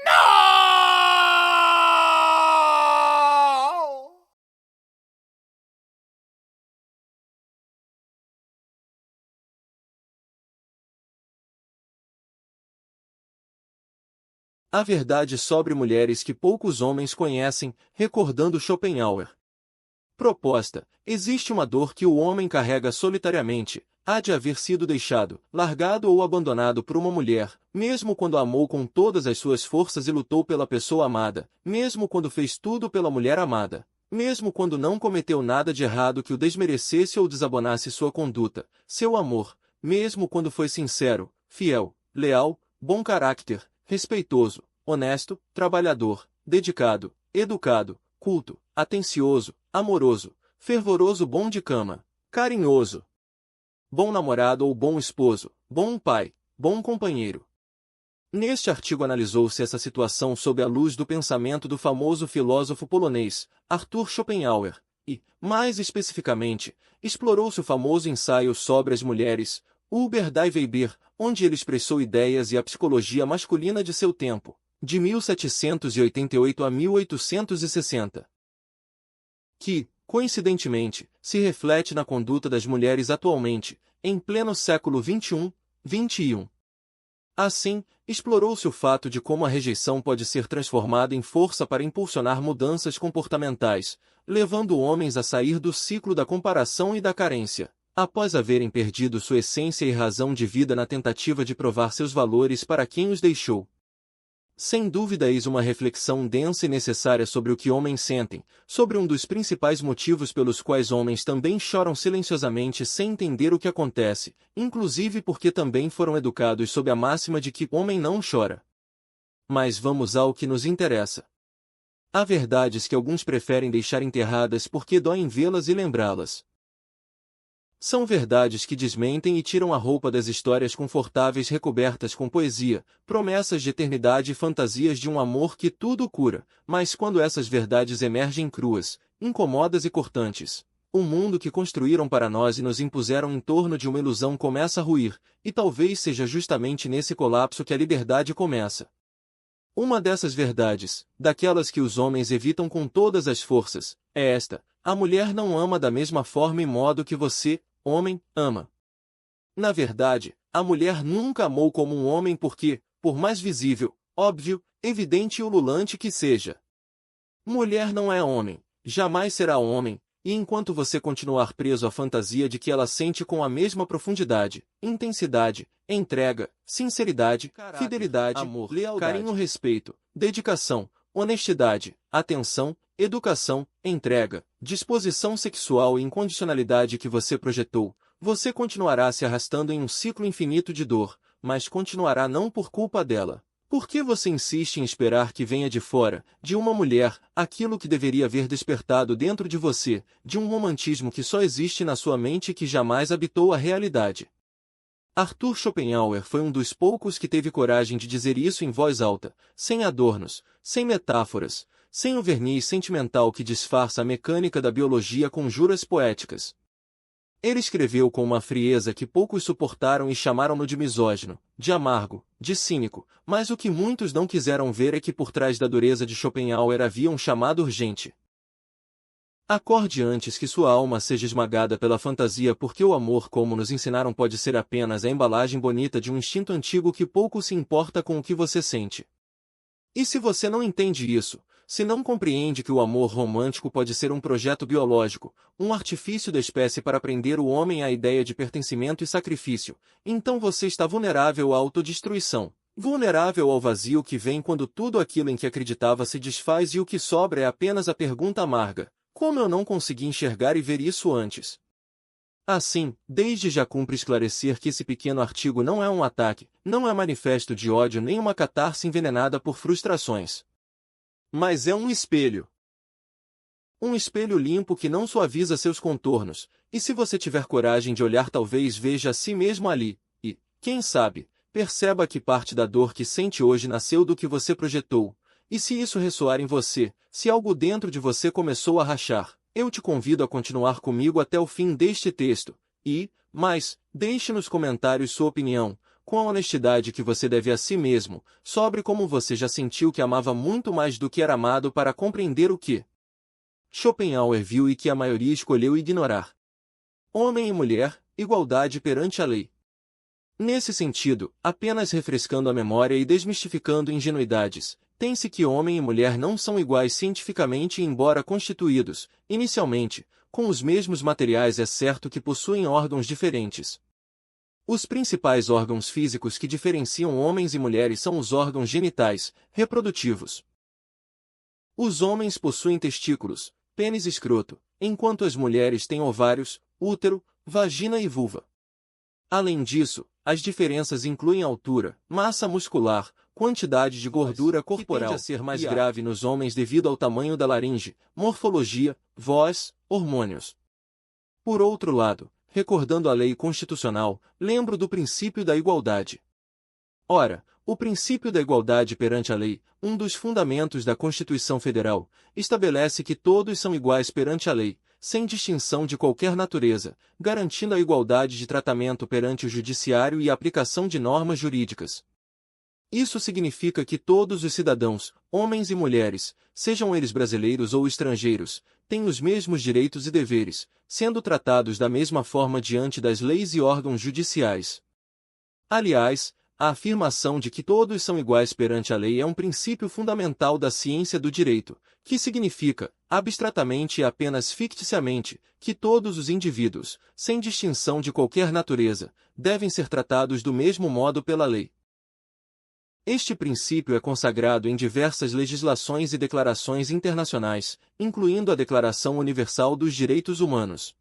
Não! A verdade sobre mulheres que poucos homens conhecem, recordando Schopenhauer. Proposta: existe uma dor que o homem carrega solitariamente, há de haver sido deixado, largado ou abandonado por uma mulher, mesmo quando a amou com todas as suas forças e lutou pela pessoa amada, mesmo quando fez tudo pela mulher amada, mesmo quando não cometeu nada de errado que o desmerecesse ou desabonasse sua conduta, seu amor, mesmo quando foi sincero, fiel, leal, bom caráter, respeitoso, honesto, trabalhador, dedicado, educado, culto, atencioso, amoroso, fervoroso, bom de cama, carinhoso, bom namorado ou bom esposo, bom pai, bom companheiro. Neste artigo analisou-se essa situação sob a luz do pensamento do famoso filósofo polonês, Arthur Schopenhauer, e, mais especificamente, explorou-se o famoso ensaio sobre as mulheres, Über die Weiber, onde ele expressou ideias e a psicologia masculina de seu tempo, de 1788 a 1860. Que, coincidentemente, se reflete na conduta das mulheres atualmente, em pleno século XXI. Assim, explorou-se o fato de como a rejeição pode ser transformada em força para impulsionar mudanças comportamentais, levando homens a sair do ciclo da comparação e da carência, após haverem perdido sua essência e razão de vida na tentativa de provar seus valores para quem os deixou. Sem dúvida eis uma reflexão densa e necessária sobre o que homens sentem, sobre um dos principais motivos pelos quais homens também choram silenciosamente sem entender o que acontece, inclusive porque também foram educados sob a máxima de que homem não chora. Mas vamos ao que nos interessa. Há verdades que alguns preferem deixar enterradas porque doem vê-las e lembrá-las. São verdades que desmentem e tiram a roupa das histórias confortáveis recobertas com poesia, promessas de eternidade e fantasias de um amor que tudo cura, mas quando essas verdades emergem cruas, incomodas e cortantes, o mundo que construíram para nós e nos impuseram em torno de uma ilusão começa a ruir, e talvez seja justamente nesse colapso que a liberdade começa. Uma dessas verdades, daquelas que os homens evitam com todas as forças, é esta: a mulher não ama da mesma forma e modo que você, homem, ama. Na verdade, a mulher nunca amou como um homem porque, por mais visível, óbvio, evidente e ululante que seja, mulher não é homem, jamais será homem, e enquanto você continuar preso à fantasia de que ela sente com a mesma profundidade, intensidade, entrega, sinceridade, fidelidade, amor, lealdade, carinho, respeito, dedicação, honestidade, atenção, educação, entrega, disposição sexual e incondicionalidade que você projetou, você continuará se arrastando em um ciclo infinito de dor, mas continuará não por culpa dela. Por que você insiste em esperar que venha de fora, de uma mulher, aquilo que deveria haver despertado dentro de você, de um romantismo que só existe na sua mente e que jamais habitou a realidade? Arthur Schopenhauer foi um dos poucos que teve coragem de dizer isso em voz alta, sem adornos, sem metáforas, sem o verniz sentimental que disfarça a mecânica da biologia com juras poéticas. Ele escreveu com uma frieza que poucos suportaram e chamaram-no de misógino, de amargo, de cínico, mas o que muitos não quiseram ver é que por trás da dureza de Schopenhauer havia um chamado urgente. Acorde antes que sua alma seja esmagada pela fantasia, porque o amor, como nos ensinaram, pode ser apenas a embalagem bonita de um instinto antigo que pouco se importa com o que você sente. E se você não entende isso, se não compreende que o amor romântico pode ser um projeto biológico, um artifício da espécie para prender o homem à ideia de pertencimento e sacrifício, então você está vulnerável à autodestruição, vulnerável ao vazio que vem quando tudo aquilo em que acreditava se desfaz e o que sobra é apenas a pergunta amarga: como eu não consegui enxergar e ver isso antes? Assim, desde já cumpre esclarecer que esse pequeno artigo não é um ataque, não é manifesto de ódio nem uma catarse envenenada por frustrações. Mas é um espelho. Um espelho limpo que não suaviza seus contornos, e se você tiver coragem de olhar talvez veja a si mesmo ali, e, quem sabe, perceba que parte da dor que sente hoje nasceu do que você projetou, e se isso ressoar em você, se algo dentro de você começou a rachar, eu te convido a continuar comigo até o fim deste texto, e, mais, deixe nos comentários sua opinião. com a honestidade que você deve a si mesmo, sobre como você já sentiu que amava muito mais do que era amado para compreender o que Schopenhauer viu e que a maioria escolheu ignorar. Homem e mulher, igualdade perante a lei. Nesse sentido, apenas refrescando a memória e desmistificando ingenuidades, tem-se que homem e mulher não são iguais cientificamente embora constituídos, inicialmente, com os mesmos materiais é certo que possuem órgãos diferentes. Os principais órgãos físicos que diferenciam homens e mulheres são os órgãos genitais, reprodutivos. Os homens possuem testículos, pênis e escroto, enquanto as mulheres têm ovários, útero, vagina e vulva. Além disso, as diferenças incluem altura, massa muscular, quantidade de gordura corporal, que tende a ser mais grave nos homens devido ao tamanho da laringe, morfologia, voz, hormônios. Por outro lado, recordando a lei constitucional, lembro do princípio da igualdade. Ora, o princípio da igualdade perante a lei, um dos fundamentos da Constituição Federal, estabelece que todos são iguais perante a lei, sem distinção de qualquer natureza, garantindo a igualdade de tratamento perante o judiciário e a aplicação de normas jurídicas. Isso significa que todos os cidadãos, homens e mulheres, sejam eles brasileiros ou estrangeiros, têm os mesmos direitos e deveres, sendo tratados da mesma forma diante das leis e órgãos judiciais. Aliás, a afirmação de que todos são iguais perante a lei é um princípio fundamental da ciência do direito, que significa, abstratamente e apenas ficticiamente, que todos os indivíduos, sem distinção de qualquer natureza, devem ser tratados do mesmo modo pela lei. Este princípio é consagrado em diversas legislações e declarações internacionais, incluindo a Declaração Universal dos Direitos Humanos.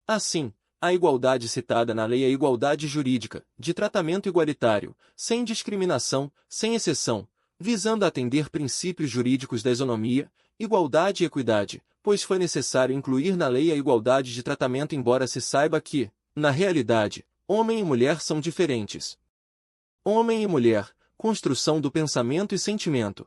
Assim, a igualdade citada na lei é a igualdade jurídica, de tratamento igualitário, sem discriminação, sem exceção, visando atender princípios jurídicos da isonomia, igualdade e equidade, pois foi necessário incluir na lei a igualdade de tratamento embora se saiba que, na realidade, homem e mulher são diferentes. Homem e mulher, construção do pensamento e sentimento.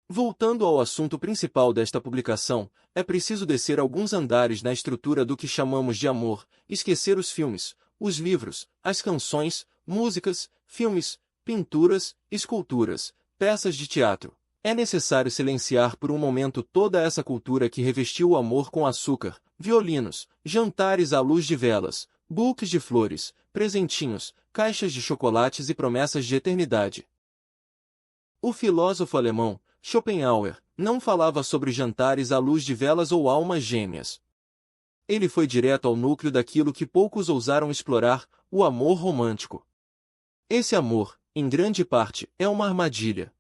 Voltando ao assunto principal desta publicação, é preciso descer alguns andares na estrutura do que chamamos de amor, esquecer os filmes, os livros, as canções, músicas, filmes, pinturas, esculturas, peças de teatro. É necessário silenciar por um momento toda essa cultura que revestiu o amor com açúcar, violinos, jantares à luz de velas, buquês de flores, presentinhos, caixas de chocolates e promessas de eternidade. O filósofo alemão, Schopenhauer, não falava sobre jantares à luz de velas ou almas gêmeas. Ele foi direto ao núcleo daquilo que poucos ousaram explorar, o amor romântico. Esse amor, em grande parte, é uma armadilha.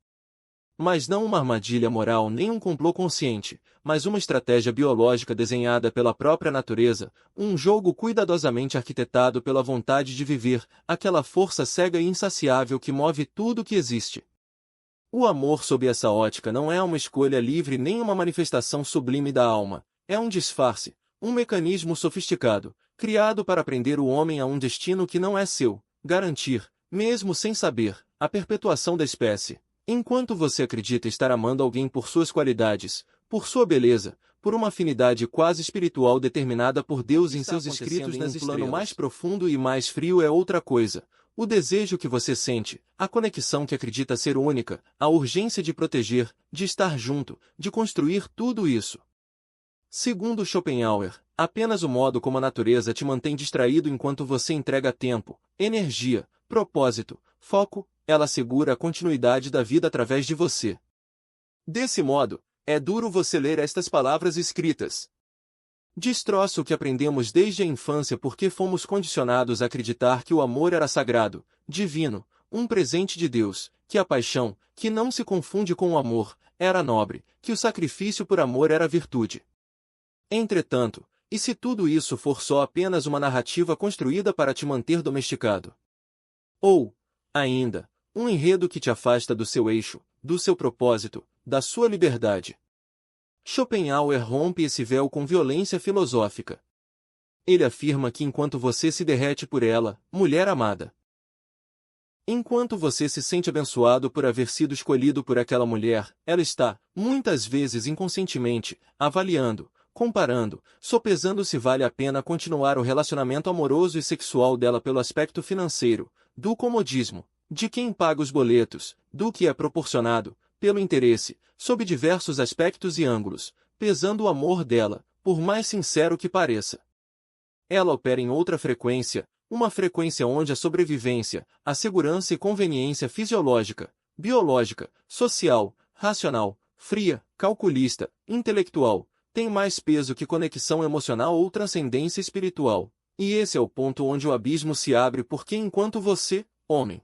Mas não uma armadilha moral nem um complô consciente, mas uma estratégia biológica desenhada pela própria natureza, um jogo cuidadosamente arquitetado pela vontade de viver, aquela força cega e insaciável que move tudo o que existe. O amor sob essa ótica não é uma escolha livre nem uma manifestação sublime da alma, é um disfarce, um mecanismo sofisticado, criado para prender o homem a um destino que não é seu, garantir, mesmo sem saber, a perpetuação da espécie. Enquanto você acredita estar amando alguém por suas qualidades, por sua beleza, por uma afinidade quase espiritual determinada por Deus em seus escritos nas estrelas, um plano mais profundo e mais frio é outra coisa. O desejo que você sente, a conexão que acredita ser única, a urgência de proteger, de estar junto, de construir tudo isso. Segundo Schopenhauer, apenas o modo como a natureza te mantém distraído enquanto você entrega tempo, energia, propósito, foco, ela assegura a continuidade da vida através de você. Desse modo, é duro você ler estas palavras escritas. Destroça o que aprendemos desde a infância porque fomos condicionados a acreditar que o amor era sagrado, divino, um presente de Deus, que a paixão, que não se confunde com o amor, era nobre, que o sacrifício por amor era virtude. Entretanto, e se tudo isso for só apenas uma narrativa construída para te manter domesticado? Ou, ainda, um enredo que te afasta do seu eixo, do seu propósito, da sua liberdade? Schopenhauer rompe esse véu com violência filosófica. Ele afirma que enquanto você se derrete por ela, mulher amada, enquanto você se sente abençoado por haver sido escolhido por aquela mulher, ela está, muitas vezes inconscientemente, avaliando, comparando, sopesando se vale a pena continuar o relacionamento amoroso e sexual dela pelo aspecto financeiro, do comodismo, de quem paga os boletos, do que é proporcionado, pelo interesse, sob diversos aspectos e ângulos, pesando o amor dela, por mais sincero que pareça. Ela opera em outra frequência, uma frequência onde a sobrevivência, a segurança e conveniência fisiológica, biológica, social, racional, fria, calculista, intelectual, tem mais peso que conexão emocional ou transcendência espiritual. E esse é o ponto onde o abismo se abre porque enquanto você, homem,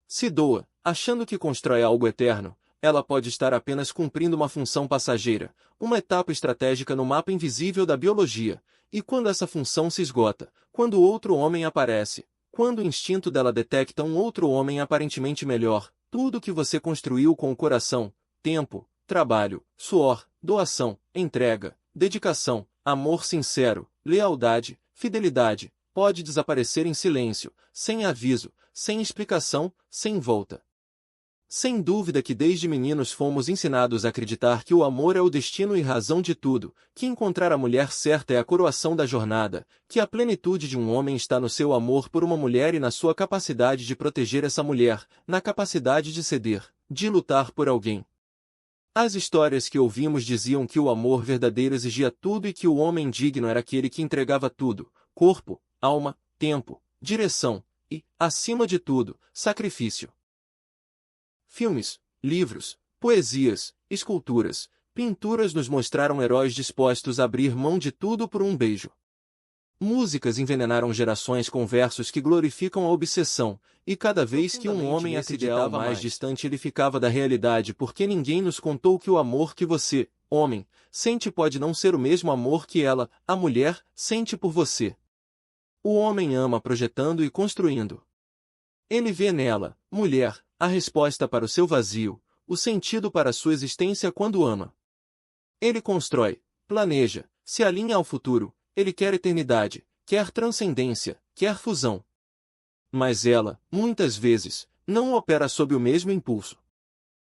se doa, achando que constrói algo eterno, ela pode estar apenas cumprindo uma função passageira, uma etapa estratégica no mapa invisível da biologia, e quando essa função se esgota, quando outro homem aparece, quando o instinto dela detecta um outro homem aparentemente melhor, tudo que você construiu com o coração, tempo, trabalho, suor, doação, entrega, dedicação, amor sincero, lealdade, fidelidade, pode desaparecer em silêncio, sem aviso, sem explicação, sem volta. Sem dúvida que desde meninos fomos ensinados a acreditar que o amor é o destino e razão de tudo, que encontrar a mulher certa é a coroação da jornada, que a plenitude de um homem está no seu amor por uma mulher e na sua capacidade de proteger essa mulher, na capacidade de ceder, de lutar por alguém. As histórias que ouvimos diziam que o amor verdadeiro exigia tudo e que o homem digno era aquele que entregava tudo, corpo, alma, tempo, direção e, acima de tudo, sacrifício. Filmes, livros, poesias, esculturas, pinturas nos mostraram heróis dispostos a abrir mão de tudo por um beijo. Músicas envenenaram gerações com versos que glorificam a obsessão, e cada vez que um homem acreditava mais distante ele ficava da realidade porque ninguém nos contou que o amor que você, homem, sente pode não ser o mesmo amor que ela, a mulher, sente por você. O homem ama projetando e construindo. Ele vê nela, mulher, a resposta para o seu vazio, o sentido para a sua existência quando ama. Ele constrói, planeja, se alinha ao futuro, ele quer eternidade, quer transcendência, quer fusão. Mas ela, muitas vezes, não opera sob o mesmo impulso.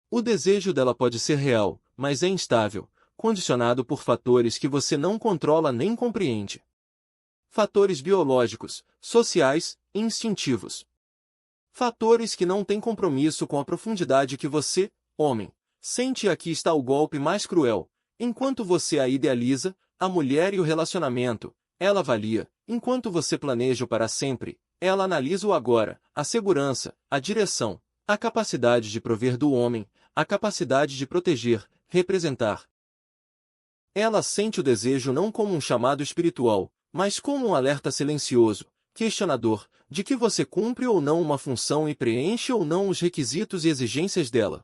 O desejo dela pode ser real, mas é instável, condicionado por fatores que você não controla nem compreende. Fatores biológicos, sociais, instintivos. Fatores que não têm compromisso com a profundidade que você, homem, sente. E aqui está o golpe mais cruel. Enquanto você a idealiza, a mulher e o relacionamento, ela avalia. Enquanto você planeja o para sempre, ela analisa o agora, a segurança, a direção, a capacidade de prover do homem, a capacidade de proteger, representar. Ela sente o desejo não como um chamado espiritual, mas como um alerta silencioso, questionador, de que você cumpre ou não uma função e preenche ou não os requisitos e exigências dela.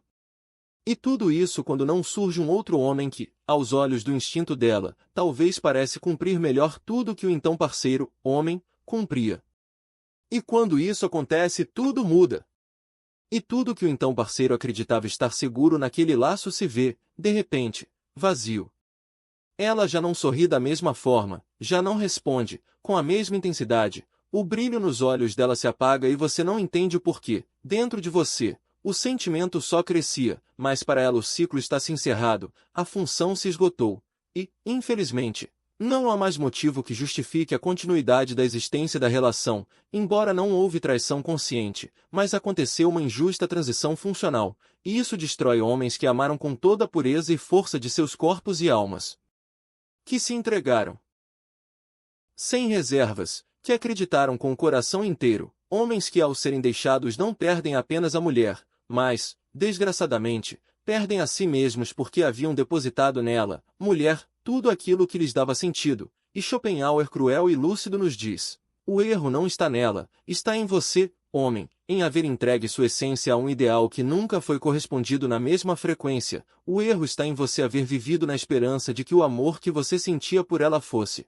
E tudo isso quando não surge um outro homem que, aos olhos do instinto dela, talvez parece cumprir melhor tudo que o então parceiro, homem, cumpria. E quando isso acontece, tudo muda. E tudo que o então parceiro acreditava estar seguro naquele laço se vê, de repente, vazio. Ela já não sorri da mesma forma, já não responde, com a mesma intensidade, o brilho nos olhos dela se apaga e você não entende o porquê. Dentro de você, o sentimento só crescia, mas para ela o ciclo está se encerrado, a função se esgotou. E, infelizmente, não há mais motivo que justifique a continuidade da existência da relação, embora não houve traição consciente, mas aconteceu uma injusta transição funcional, e isso destrói homens que amaram com toda a pureza e força de seus corpos e almas. Que se entregaram sem reservas, que acreditaram com o coração inteiro, homens que ao serem deixados não perdem apenas a mulher, mas, desgraçadamente, perdem a si mesmos porque haviam depositado nela, mulher, tudo aquilo que lhes dava sentido, e Schopenhauer cruel e lúcido nos diz: o erro não está nela, está em você, homem, em haver entregue sua essência a um ideal que nunca foi correspondido na mesma frequência, o erro está em você haver vivido na esperança de que o amor que você sentia por ela fosse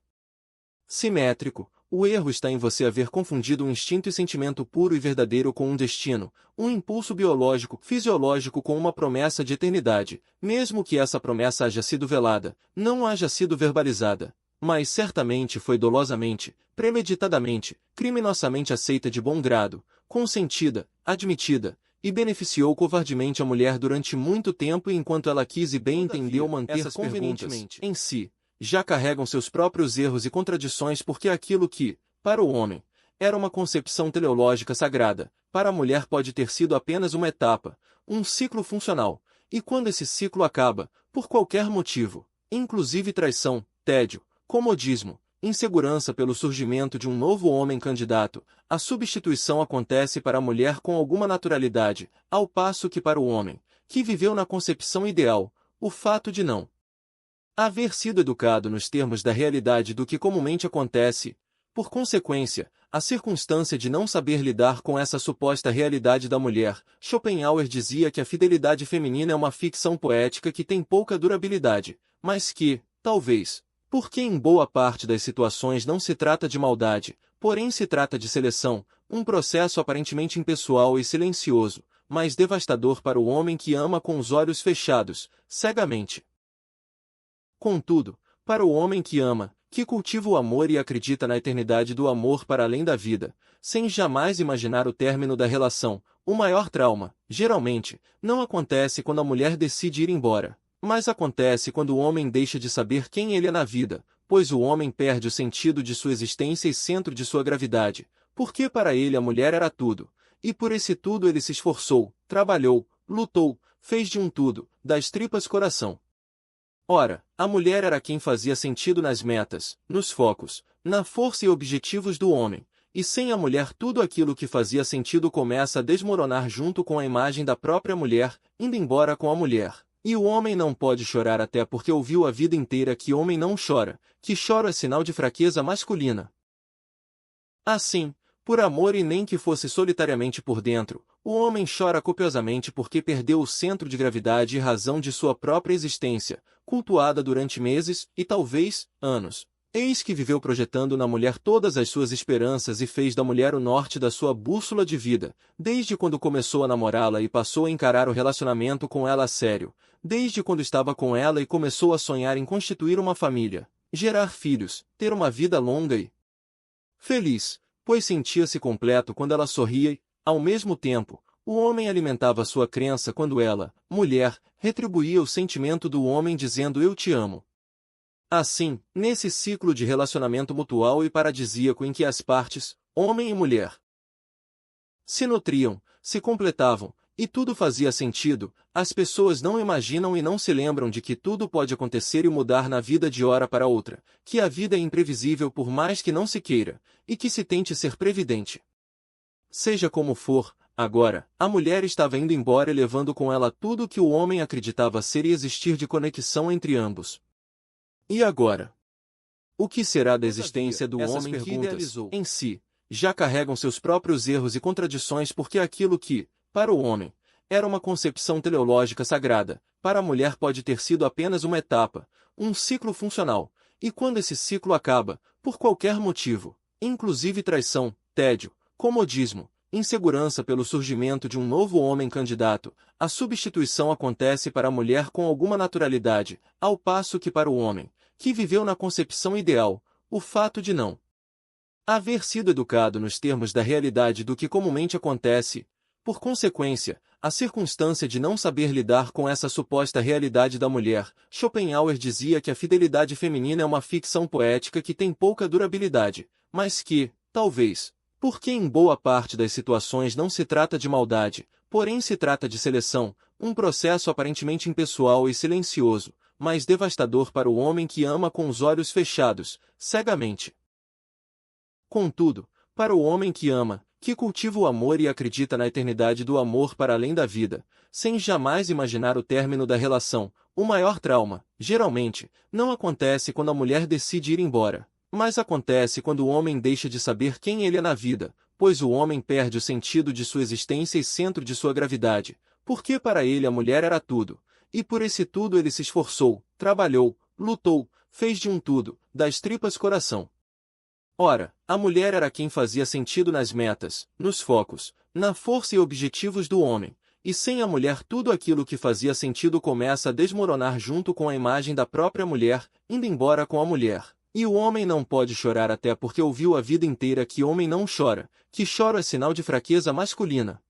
simétrico. O erro está em você haver confundido um instinto e sentimento puro e verdadeiro com um destino, um impulso biológico, fisiológico com uma promessa de eternidade, mesmo que essa promessa haja sido velada, não haja sido verbalizada, mas certamente foi dolosamente, premeditadamente, criminosamente aceita de bom grado, consentida, admitida, e beneficiou covardemente a mulher durante muito tempo e enquanto ela quis e bem entendeu manter convenientemente em si. Já carregam seus próprios erros e contradições porque aquilo que, para o homem, era uma concepção teleológica sagrada. Para a mulher pode ter sido apenas uma etapa, um ciclo funcional, e quando esse ciclo acaba, por qualquer motivo, inclusive traição, tédio, comodismo, insegurança pelo surgimento de um novo homem candidato, a substituição acontece para a mulher com alguma naturalidade, ao passo que para o homem, que viveu na concepção ideal, o fato de não haver sido educado nos termos da realidade do que comumente acontece, por consequência, a circunstância de não saber lidar com essa suposta realidade da mulher. Schopenhauer dizia que a fidelidade feminina é uma ficção poética que tem pouca durabilidade, mas que, talvez, porque em boa parte das situações não se trata de maldade, porém se trata de seleção, um processo aparentemente impessoal e silencioso, mas devastador para o homem que ama com os olhos fechados, cegamente. Contudo, para o homem que ama, que cultiva o amor e acredita na eternidade do amor para além da vida, sem jamais imaginar o término da relação, o maior trauma, geralmente, não acontece quando a mulher decide ir embora, mas acontece quando o homem deixa de saber quem ele é na vida, pois o homem perde o sentido de sua existência e centro de sua gravidade, porque para ele a mulher era tudo, e por esse tudo ele se esforçou, trabalhou, lutou, fez de um tudo, das tripas coração. Ora, a mulher era quem fazia sentido nas metas, nos focos, na força e objetivos do homem, e sem a mulher tudo aquilo que fazia sentido começa a desmoronar junto com a imagem da própria mulher, indo embora com a mulher. E o homem não pode chorar até porque ouviu a vida inteira que homem não chora, que choro é sinal de fraqueza masculina. Assim, por amor e nem que fosse solitariamente por dentro, o homem chora copiosamente porque perdeu o centro de gravidade e razão de sua própria existência, cultuada durante meses e talvez anos. Eis que viveu projetando na mulher todas as suas esperanças e fez da mulher o norte da sua bússola de vida, desde quando começou a namorá-la e passou a encarar o relacionamento com ela a sério, desde quando estava com ela e começou a sonhar em constituir uma família, gerar filhos, ter uma vida longa e feliz, pois sentia-se completo quando ela sorria e, ao mesmo tempo, o homem alimentava sua crença quando ela, mulher, retribuía o sentimento do homem dizendo eu te amo. Assim, nesse ciclo de relacionamento mutual e paradisíaco em que as partes, homem e mulher, se nutriam, se completavam, e tudo fazia sentido, as pessoas não imaginam e não se lembram de que tudo pode acontecer e mudar na vida de hora para outra, que a vida é imprevisível por mais que não se queira, e que se tente ser previdente. Seja como for, agora, a mulher estava indo embora e levando com ela tudo o que o homem acreditava ser e existir de conexão entre ambos. E agora? O que será da existência do homem que idealizou em si? Já carregam seus próprios erros e contradições porque aquilo que, para o homem, era uma concepção teleológica sagrada, para a mulher pode ter sido apenas uma etapa, um ciclo funcional, e quando esse ciclo acaba, por qualquer motivo, inclusive traição, tédio, comodismo, insegurança pelo surgimento de um novo homem candidato, a substituição acontece para a mulher com alguma naturalidade, ao passo que para o homem, que viveu na concepção ideal, o fato de não haver sido educado nos termos da realidade do que comumente acontece, por consequência, a circunstância de não saber lidar com essa suposta realidade da mulher. Schopenhauer dizia que a fidelidade feminina é uma ficção poética que tem pouca durabilidade, mas que, talvez, porque em boa parte das situações não se trata de maldade, porém se trata de seleção, um processo aparentemente impessoal e silencioso, mas devastador para o homem que ama com os olhos fechados, cegamente. Contudo, para o homem que ama, que cultiva o amor e acredita na eternidade do amor para além da vida, sem jamais imaginar o término da relação, o maior trauma, geralmente, não acontece quando a mulher decide ir embora, mas acontece quando o homem deixa de saber quem ele é na vida, pois o homem perde o sentido de sua existência e centro de sua gravidade, porque para ele a mulher era tudo, e por esse tudo ele se esforçou, trabalhou, lutou, fez de um tudo, das tripas coração. Ora, a mulher era quem fazia sentido nas metas, nos focos, na força e objetivos do homem, e sem a mulher tudo aquilo que fazia sentido começa a desmoronar junto com a imagem da própria mulher, indo embora com a mulher. E o homem não pode chorar até porque ouviu a vida inteira que homem não chora, que choro é sinal de fraqueza masculina.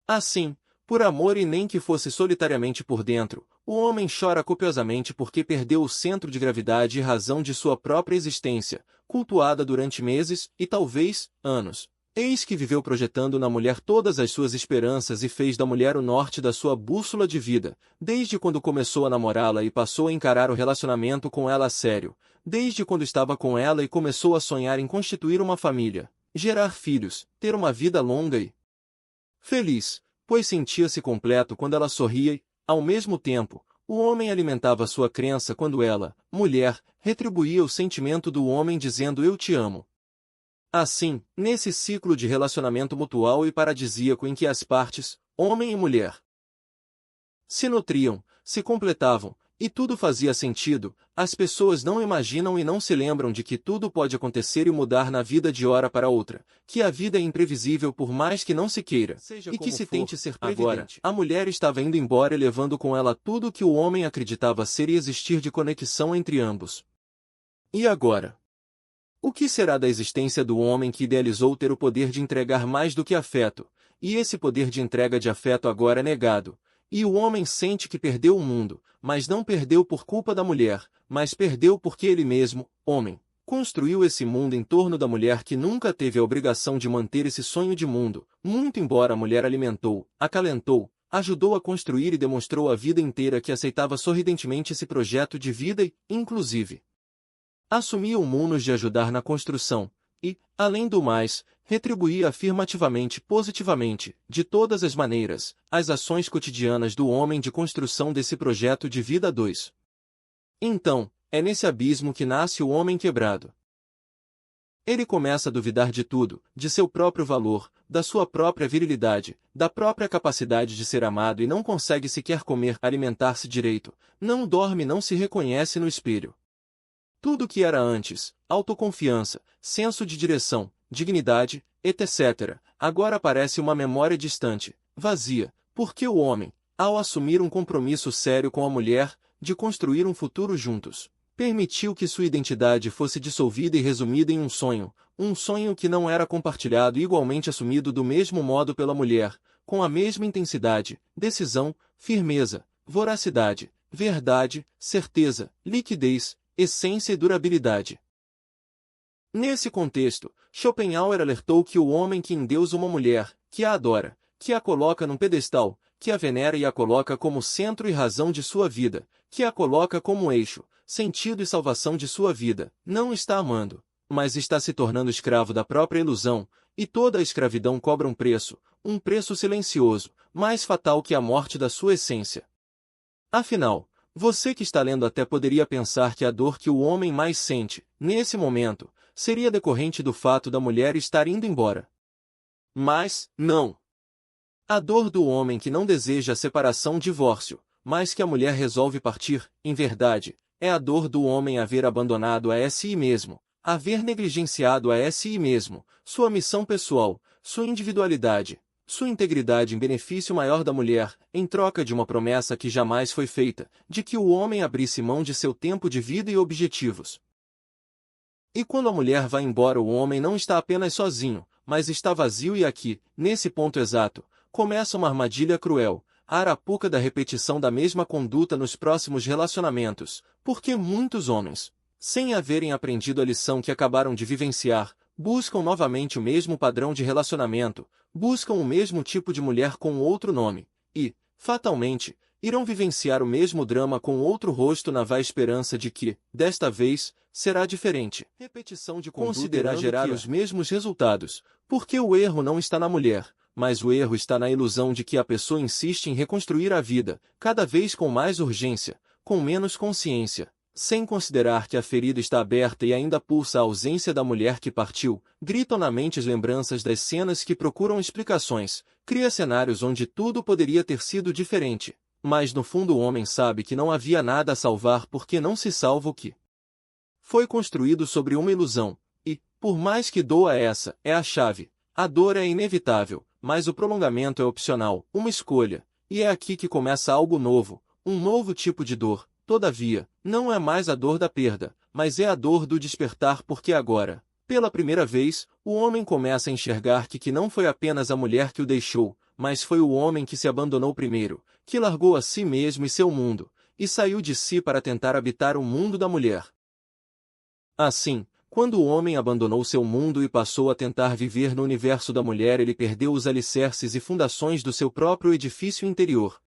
Assim, por amor e nem que fosse solitariamente por dentro, o homem chora copiosamente porque perdeu o centro de gravidade e razão de sua própria existência, cultuada durante meses e talvez anos. Eis que viveu projetando na mulher todas as suas esperanças e fez da mulher o norte da sua bússola de vida, desde quando começou a namorá-la e passou a encarar o relacionamento com ela a sério, desde quando estava com ela e começou a sonhar em constituir uma família, gerar filhos, ter uma vida longa e feliz, pois sentia-se completo quando ela sorria e, ao mesmo tempo, o homem alimentava sua crença quando ela, mulher, retribuía o sentimento do homem dizendo eu te amo. Assim, nesse ciclo de relacionamento mutual e paradisíaco em que as partes, homem e mulher, se nutriam, se completavam, e tudo fazia sentido, as pessoas não imaginam e não se lembram de que tudo pode acontecer e mudar na vida de hora para outra, que a vida é imprevisível por mais que não se queira, e que se tente ser previdente. Agora, a mulher estava indo embora e levando com ela tudo o que o homem acreditava ser e existir de conexão entre ambos. E agora? O que será da existência do homem que idealizou ter o poder de entregar mais do que afeto, e esse poder de entrega de afeto agora é negado, e o homem sente que perdeu o mundo, mas não perdeu por culpa da mulher, mas perdeu porque ele mesmo, homem, construiu esse mundo em torno da mulher que nunca teve a obrigação de manter esse sonho de mundo, muito embora a mulher alimentou, acalentou, ajudou a construir e demonstrou a vida inteira que aceitava sorridentemente esse projeto de vida e, inclusive, assumia o munus de ajudar na construção, e, além do mais, retribuía afirmativamente, positivamente, de todas as maneiras, as ações cotidianas do homem de construção desse projeto de vida 2. Então, é nesse abismo que nasce o homem quebrado. Ele começa a duvidar de tudo, de seu próprio valor, da sua própria virilidade, da própria capacidade de ser amado e não consegue sequer comer, alimentar-se direito, não dorme e não se reconhece no espelho. Tudo que era antes, autoconfiança, senso de direção, dignidade, etc., agora parece uma memória distante, vazia, porque o homem, ao assumir um compromisso sério com a mulher, de construir um futuro juntos, permitiu que sua identidade fosse dissolvida e resumida em um sonho que não era compartilhado e igualmente assumido do mesmo modo pela mulher, com a mesma intensidade, decisão, firmeza, voracidade, verdade, certeza, liquidez, essência e durabilidade. Nesse contexto, Schopenhauer alertou que o homem que endeusa uma mulher, que a adora, que a coloca num pedestal, que a venera e a coloca como centro e razão de sua vida, que a coloca como eixo, sentido e salvação de sua vida, não está amando, mas está se tornando escravo da própria ilusão, e toda a escravidão cobra um preço silencioso, mais fatal que a morte da sua essência. Afinal, você que está lendo até poderia pensar que a dor que o homem mais sente, nesse momento, seria decorrente do fato da mulher estar indo embora. Mas, não. A dor do homem que não deseja a separação-divórcio, mas que a mulher resolve partir, em verdade, é a dor do homem haver abandonado a si mesmo, haver negligenciado a si mesmo, sua missão pessoal, sua individualidade, sua integridade em benefício maior da mulher, em troca de uma promessa que jamais foi feita, de que o homem abrisse mão de seu tempo de vida e objetivos. E quando a mulher vai embora, o homem não está apenas sozinho, mas está vazio e aqui, nesse ponto exato, começa uma armadilha cruel, a arapuca da repetição da mesma conduta nos próximos relacionamentos, porque muitos homens, sem haverem aprendido a lição que acabaram de vivenciar, buscam novamente o mesmo padrão de relacionamento, buscam o mesmo tipo de mulher com outro nome, e, fatalmente, irão vivenciar o mesmo drama com outro rosto na vã esperança de que, desta vez, será diferente. Repetição de conduta irá gerar os mesmos resultados, porque o erro não está na mulher, mas o erro está na ilusão de que a pessoa insiste em reconstruir a vida, cada vez com mais urgência, com menos consciência, sem considerar que a ferida está aberta e ainda pulsa a ausência da mulher que partiu, gritam na mente as lembranças das cenas que procuram explicações, cria cenários onde tudo poderia ter sido diferente, mas no fundo o homem sabe que não havia nada a salvar porque não se salva o que foi construído sobre uma ilusão, e, por mais que doa essa, é a chave, a dor é inevitável, mas o prolongamento é opcional, uma escolha, e é aqui que começa algo novo, um novo tipo de dor. Todavia, não é mais a dor da perda, mas é a dor do despertar porque agora, pela primeira vez, o homem começa a enxergar que não foi apenas a mulher que o deixou, mas foi o homem que se abandonou primeiro, que largou a si mesmo e seu mundo, e saiu de si para tentar habitar o mundo da mulher. Assim, Quando o homem abandonou seu mundo e passou a tentar viver no universo da mulher, ele perdeu os alicerces e fundações do seu próprio edifício interior.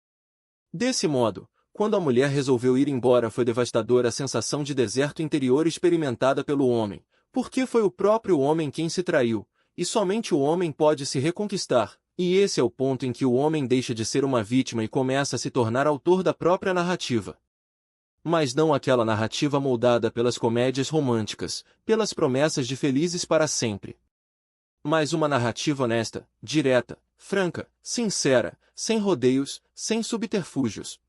Desse modo, quando a mulher resolveu ir embora, foi devastadora a sensação de deserto interior experimentada pelo homem, porque foi o próprio homem quem se traiu, e somente o homem pode se reconquistar, e esse é o ponto em que o homem deixa de ser uma vítima e começa a se tornar autor da própria narrativa. Mas não aquela narrativa moldada pelas comédias românticas, pelas promessas de felizes para sempre. Mas uma narrativa honesta, direta, franca, sincera, sem rodeios, sem subterfúgios.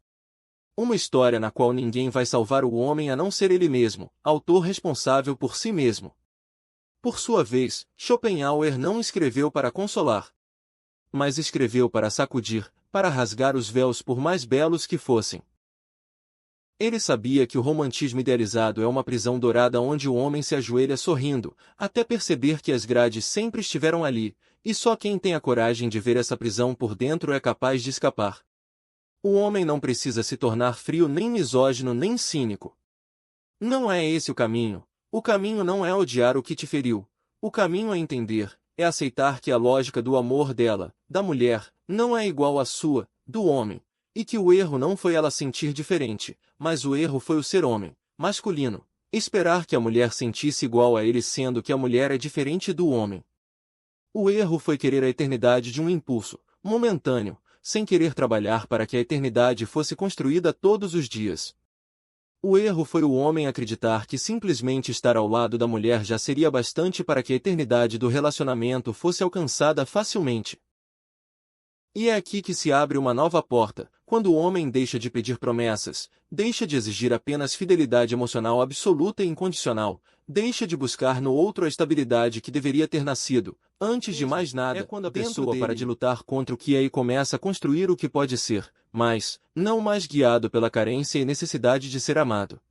Uma história na qual ninguém vai salvar o homem a não ser ele mesmo, autor responsável por si mesmo. Por sua vez, Schopenhauer não escreveu para consolar, mas escreveu para sacudir, para rasgar os véus por mais belos que fossem. Ele sabia que o romantismo idealizado é uma prisão dourada onde o homem se ajoelha sorrindo, até perceber que as grades sempre estiveram ali, e só quem tem a coragem de ver essa prisão por dentro é capaz de escapar. O homem não precisa se tornar frio nem misógino nem cínico. Não é esse o caminho. O caminho não é odiar o que te feriu. O caminho é entender, é aceitar que a lógica do amor dela, da mulher, não é igual à sua, do homem. E que o erro não foi ela sentir diferente, mas o erro foi o ser homem, masculino, esperar que a mulher sentisse igual a ele sendo que a mulher é diferente do homem. O erro foi querer a eternidade de um impulso, momentâneo, sem querer trabalhar para que a eternidade fosse construída todos os dias. O erro foi o homem acreditar que simplesmente estar ao lado da mulher já seria bastante para que a eternidade do relacionamento fosse alcançada facilmente. E é aqui que se abre uma nova porta, quando o homem deixa de pedir promessas, deixa de exigir apenas fidelidade emocional absoluta e incondicional, deixa de buscar no outro a estabilidade que deveria ter nascido, antes de mais nada, é quando a pessoa para de lutar contra o que é e começa a construir o que pode ser, mas, não mais guiado pela carência e necessidade de ser amado.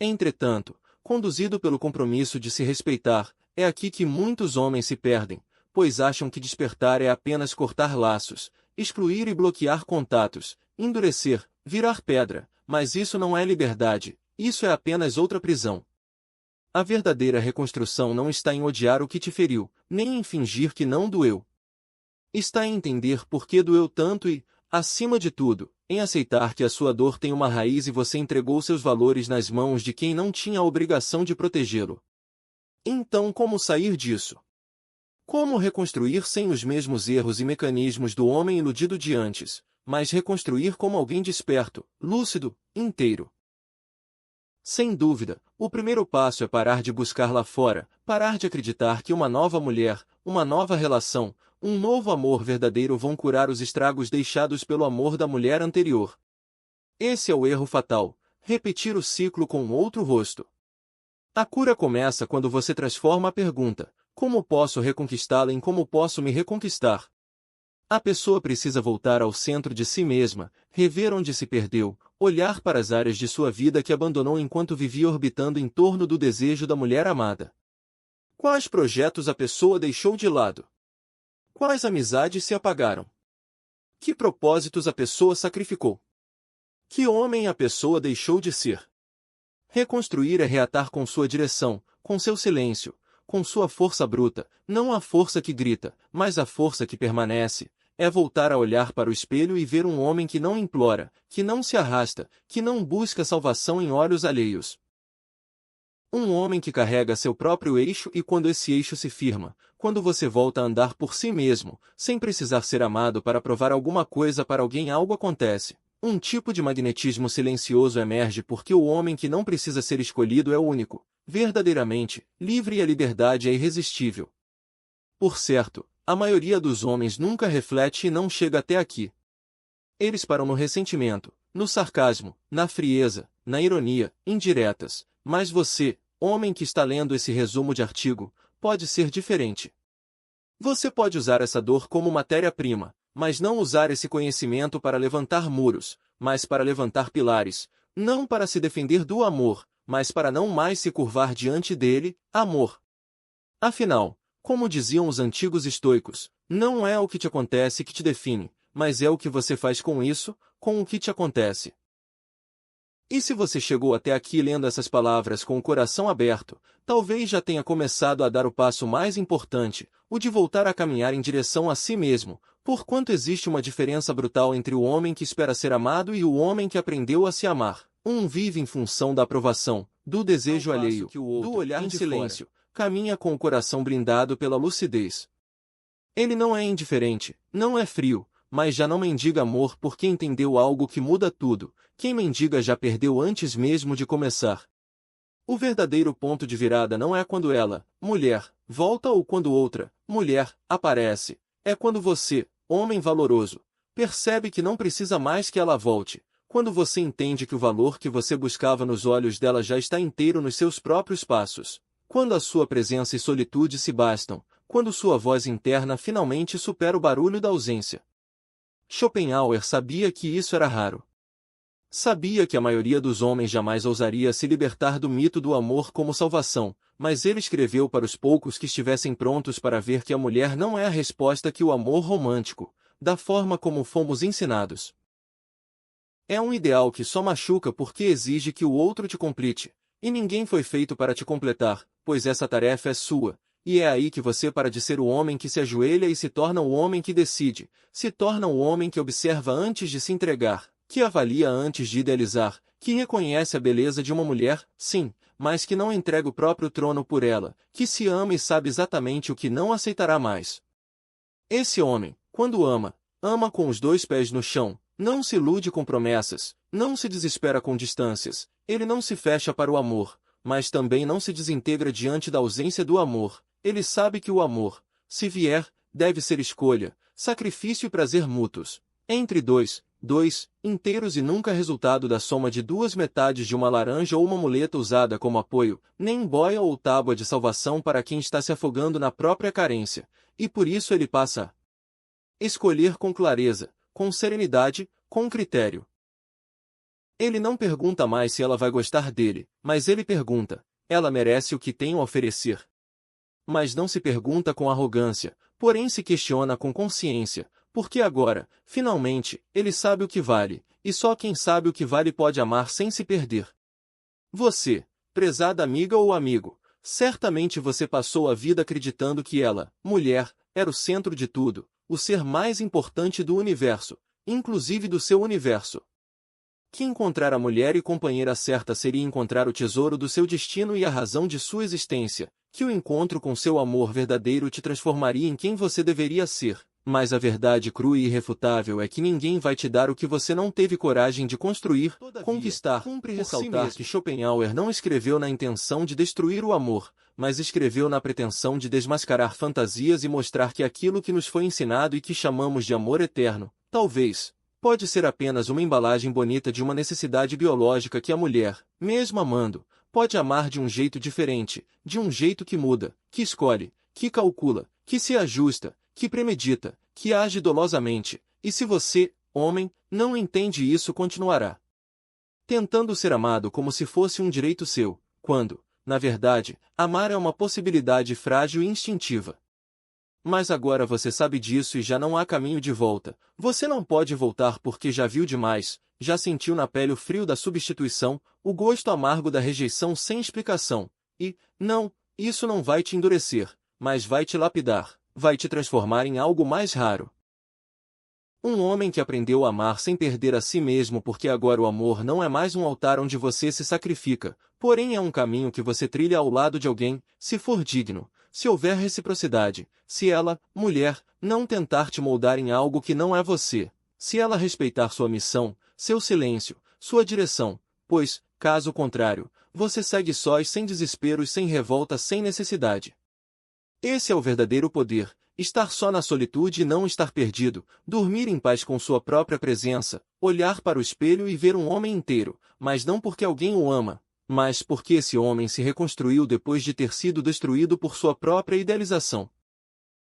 Entretanto, conduzido pelo compromisso de se respeitar, é aqui que muitos homens se perdem, pois acham que despertar é apenas cortar laços, excluir e bloquear contatos, endurecer, virar pedra, mas isso não é liberdade, isso é apenas outra prisão. A verdadeira reconstrução não está em odiar o que te feriu, nem em fingir que não doeu. Está em entender por que doeu tanto e, acima de tudo, em aceitar que a sua dor tem uma raiz e você entregou seus valores nas mãos de quem não tinha a obrigação de protegê-lo. Então, como sair disso? Como reconstruir sem os mesmos erros e mecanismos do homem iludido de antes, mas reconstruir como alguém desperto, lúcido, inteiro? Sem dúvida, o primeiro passo é parar de buscar lá fora, parar de acreditar que uma nova mulher, uma nova relação, um novo amor verdadeiro vão curar os estragos deixados pelo amor da mulher anterior. Esse é o erro fatal, repetir o ciclo com outro rosto. A cura começa quando você transforma a pergunta: como posso reconquistá-la em como posso me reconquistar? A pessoa precisa voltar ao centro de si mesma, rever onde se perdeu, olhar para as áreas de sua vida que abandonou enquanto vivia orbitando em torno do desejo da mulher amada. Quais projetos a pessoa deixou de lado? Quais amizades se apagaram? Que propósitos a pessoa sacrificou? Que homem a pessoa deixou de ser? Reconstruir é reatar com sua direção, com seu silêncio, com sua força bruta, não a força que grita, mas a força que permanece, é voltar a olhar para o espelho e ver um homem que não implora, que não se arrasta, que não busca salvação em olhos alheios. Um homem que carrega seu próprio eixo e quando esse eixo se firma, quando você volta a andar por si mesmo, sem precisar ser amado para provar alguma coisa para alguém, algo acontece. Um tipo de magnetismo silencioso emerge porque o homem que não precisa ser escolhido é o único, verdadeiramente, livre e a liberdade é irresistível. Por certo, a maioria dos homens nunca reflete e não chega até aqui. Eles param no ressentimento, no sarcasmo, na frieza, na ironia, indiretas, mas você, homem que está lendo esse resumo de artigo, pode ser diferente. Você pode usar essa dor como matéria-prima, mas não usar esse conhecimento para levantar muros, mas para levantar pilares, não para se defender do amor, mas para não mais se curvar diante dele, amor. Afinal, como diziam os antigos estoicos, não é o que te acontece que te define, mas é o que você faz com isso, com o que te acontece. E se você chegou até aqui lendo essas palavras com o coração aberto, talvez já tenha começado a dar o passo mais importante, o de voltar a caminhar em direção a si mesmo, porquanto existe uma diferença brutal entre o homem que espera ser amado e o homem que aprendeu a se amar. Um vive em função da aprovação, do desejo alheio, do olhar em silêncio, caminha com o coração blindado pela lucidez. Ele não é indiferente, não é frio, mas já não mendiga amor porque entendeu algo que muda tudo. Quem mendiga já perdeu antes mesmo de começar. O verdadeiro ponto de virada não é quando ela, mulher, volta ou quando outra, mulher, aparece. É quando você, homem valoroso, percebe que não precisa mais que ela volte. Quando você entende que o valor que você buscava nos olhos dela já está inteiro nos seus próprios passos. Quando a sua presença e solitude se bastam. Quando sua voz interna finalmente supera o barulho da ausência. Schopenhauer sabia que isso era raro. Sabia que a maioria dos homens jamais ousaria se libertar do mito do amor como salvação, mas ele escreveu para os poucos que estivessem prontos para ver que a mulher não é a resposta que o amor romântico, da forma como fomos ensinados. É um ideal que só machuca porque exige que o outro te complete, e ninguém foi feito para te completar, pois essa tarefa é sua, e é aí que você para de ser o homem que se ajoelha e se torna o homem que decide, se torna o homem que observa antes de se entregar, que avalia antes de idealizar, que reconhece a beleza de uma mulher, sim, mas que não entrega o próprio trono por ela, que se ama e sabe exatamente o que não aceitará mais. Esse homem, quando ama, ama com os dois pés no chão, não se ilude com promessas, não se desespera com distâncias, ele não se fecha para o amor, mas também não se desintegra diante da ausência do amor. Ele sabe que o amor, se vier, deve ser escolha, sacrifício e prazer mútuos. Entre dois inteiros e nunca resultado da soma de duas metades de uma laranja ou uma muleta usada como apoio, nem boia ou tábua de salvação para quem está se afogando na própria carência, e por isso ele passa a escolher com clareza, com serenidade, com critério. Ele não pergunta mais se ela vai gostar dele, mas ele pergunta, ela merece o que tenho a oferecer. Mas não se pergunta com arrogância, porém se questiona com consciência, porque agora, finalmente, ele sabe o que vale, e só quem sabe o que vale pode amar sem se perder. Você, prezada amiga ou amigo, certamente você passou a vida acreditando que ela, mulher, era o centro de tudo, o ser mais importante do universo, inclusive do seu universo. Que encontrar a mulher e companheira certa seria encontrar o tesouro do seu destino e a razão de sua existência, que o encontro com seu amor verdadeiro te transformaria em quem você deveria ser. Mas a verdade crua e irrefutável é que ninguém vai te dar o que você não teve coragem de construir, conquistar. Cumpre ressaltar que Schopenhauer não escreveu na intenção de destruir o amor, mas escreveu na pretensão de desmascarar fantasias e mostrar que aquilo que nos foi ensinado e que chamamos de amor eterno, talvez, pode ser apenas uma embalagem bonita de uma necessidade biológica que a mulher, mesmo amando, pode amar de um jeito diferente, de um jeito que muda, que escolhe, que calcula, que se ajusta, que premedita, que age dolosamente, e se você, homem, não entende isso continuará tentando ser amado como se fosse um direito seu, quando, na verdade, amar é uma possibilidade frágil e instintiva. Mas agora você sabe disso e já não há caminho de volta. Você não pode voltar porque já viu demais, já sentiu na pele o frio da substituição, o gosto amargo da rejeição sem explicação. E, não, isso não vai te endurecer, mas vai te lapidar, vai te transformar em algo mais raro. Um homem que aprendeu a amar sem perder a si mesmo porque agora o amor não é mais um altar onde você se sacrifica, porém é um caminho que você trilha ao lado de alguém, se for digno. Se houver reciprocidade, se ela, mulher, não tentar te moldar em algo que não é você, se ela respeitar sua missão, seu silêncio, sua direção, pois, caso contrário, você segue sós sem desespero e sem revolta sem necessidade. Esse é o verdadeiro poder, estar só na solitude e não estar perdido, dormir em paz com sua própria presença, olhar para o espelho e ver um homem inteiro, mas não porque alguém o ama, mas porque esse homem se reconstruiu depois de ter sido destruído por sua própria idealização.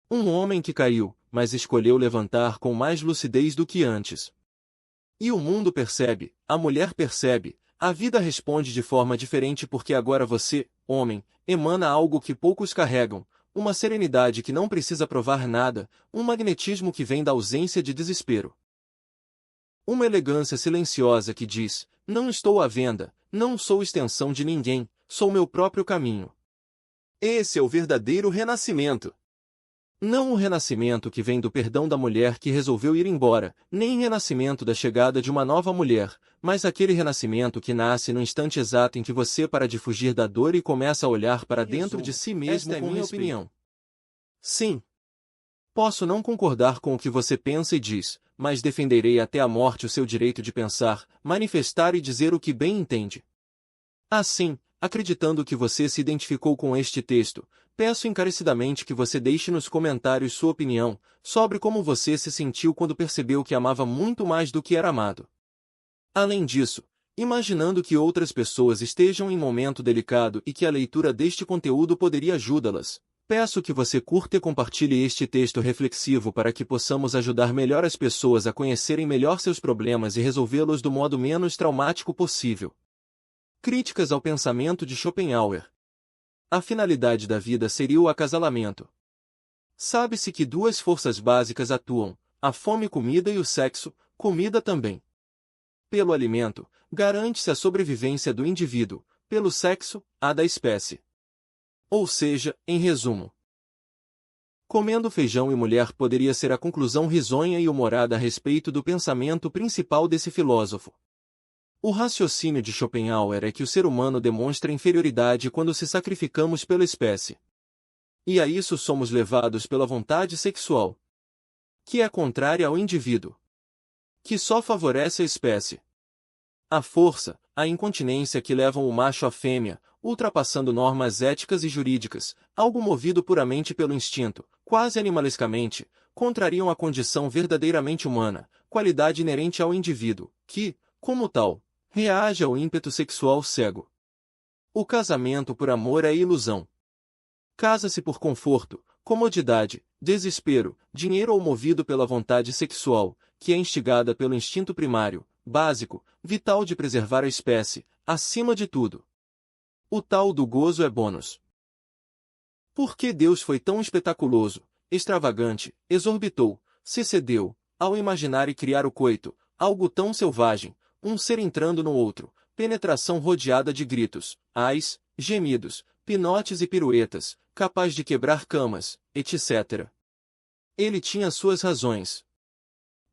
Um homem que caiu, mas escolheu levantar com mais lucidez do que antes. E o mundo percebe, a mulher percebe, a vida responde de forma diferente porque agora você, homem, emana algo que poucos carregam, uma serenidade que não precisa provar nada, um magnetismo que vem da ausência de desespero. Uma elegância silenciosa que diz: não estou à venda, não sou extensão de ninguém, sou meu próprio caminho. Esse é o verdadeiro renascimento. Não o renascimento que vem do perdão da mulher que resolveu ir embora, nem renascimento da chegada de uma nova mulher, mas aquele renascimento que nasce no instante exato em que você para de fugir da dor e começa a olhar para dentro de si mesmo. Esta é minha opinião. Sim. Posso não concordar com o que você pensa e diz, mas defenderei até a morte o seu direito de pensar, manifestar e dizer o que bem entende. Assim, acreditando que você se identificou com este texto, peço encarecidamente que você deixe nos comentários sua opinião sobre como você se sentiu quando percebeu que amava muito mais do que era amado. Além disso, imaginando que outras pessoas estejam em momento delicado e que a leitura deste conteúdo poderia ajudá-las, peço que você curta e compartilhe este texto reflexivo para que possamos ajudar melhor as pessoas a conhecerem melhor seus problemas e resolvê-los do modo menos traumático possível. Críticas ao pensamento de Schopenhauer. A finalidade da vida seria o acasalamento. Sabe-se que duas forças básicas atuam, a fome comida e o sexo, comida também. Pelo alimento, garante-se a sobrevivência do indivíduo, pelo sexo, a da espécie. Ou seja, em resumo, comendo feijão e mulher poderia ser a conclusão risonha e humorada a respeito do pensamento principal desse filósofo. O raciocínio de Schopenhauer é que o ser humano demonstra inferioridade quando se sacrificamos pela espécie. E a isso somos levados pela vontade sexual, que é contrária ao indivíduo, que só favorece a espécie. A força, a incontinência que levam o macho à fêmea, ultrapassando normas éticas e jurídicas, algo movido puramente pelo instinto, quase animalisticamente, contrariam a condição verdadeiramente humana, qualidade inerente ao indivíduo, que, como tal, reage ao ímpeto sexual cego. O casamento por amor é ilusão. Casa-se por conforto, comodidade, desespero, dinheiro ou movido pela vontade sexual, que é instigada pelo instinto primário, básico, vital de preservar a espécie, acima de tudo. O tal do gozo é bônus. Por que Deus foi tão espetaculoso, extravagante, exorbitou, se excedeu, ao imaginar e criar o coito, algo tão selvagem, um ser entrando no outro, penetração rodeada de gritos, ais, gemidos, pinotes e piruetas, capaz de quebrar camas, etc. Ele tinha suas razões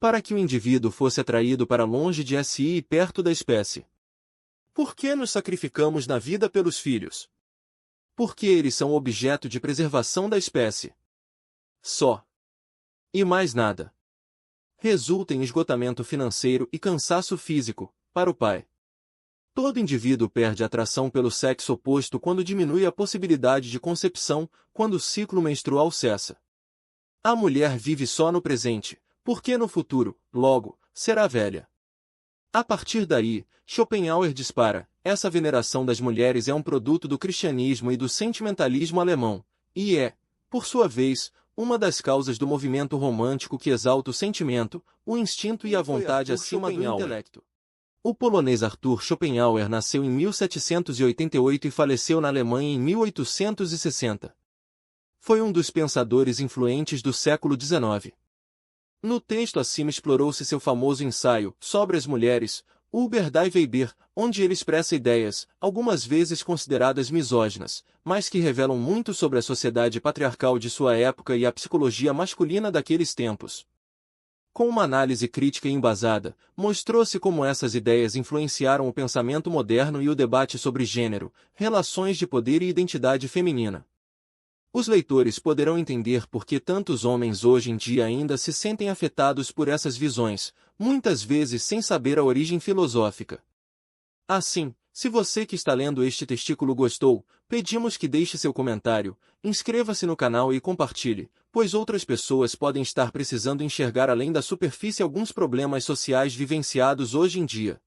para que o indivíduo fosse atraído para longe de si e perto da espécie. Por que nos sacrificamos na vida pelos filhos? Porque eles são objeto de preservação da espécie. Só. E mais nada. Resulta em esgotamento financeiro e cansaço físico, para o pai. Todo indivíduo perde atração pelo sexo oposto quando diminui a possibilidade de concepção, quando o ciclo menstrual cessa. A mulher vive só no presente, porque no futuro, logo, será velha. A partir daí, Schopenhauer dispara: essa veneração das mulheres é um produto do cristianismo e do sentimentalismo alemão, e é, por sua vez, uma das causas do movimento romântico que exalta o sentimento, o instinto e a vontade acima do intelecto. O polonês Arthur Schopenhauer nasceu em 1788 e faleceu na Alemanha em 1860. Foi um dos pensadores influentes do século XIX. No texto acima explorou-se seu famoso ensaio sobre as mulheres, Über die Weiber, onde ele expressa ideias, algumas vezes consideradas misóginas, mas que revelam muito sobre a sociedade patriarcal de sua época e a psicologia masculina daqueles tempos. Com uma análise crítica e embasada, mostrou-se como essas ideias influenciaram o pensamento moderno e o debate sobre gênero, relações de poder e identidade feminina. Os leitores poderão entender por que tantos homens hoje em dia ainda se sentem afetados por essas visões, muitas vezes sem saber a origem filosófica. Assim, se você que está lendo este testículo gostou, pedimos que deixe seu comentário, inscreva-se no canal e compartilhe, pois outras pessoas podem estar precisando enxergar além da superfície alguns problemas sociais vivenciados hoje em dia.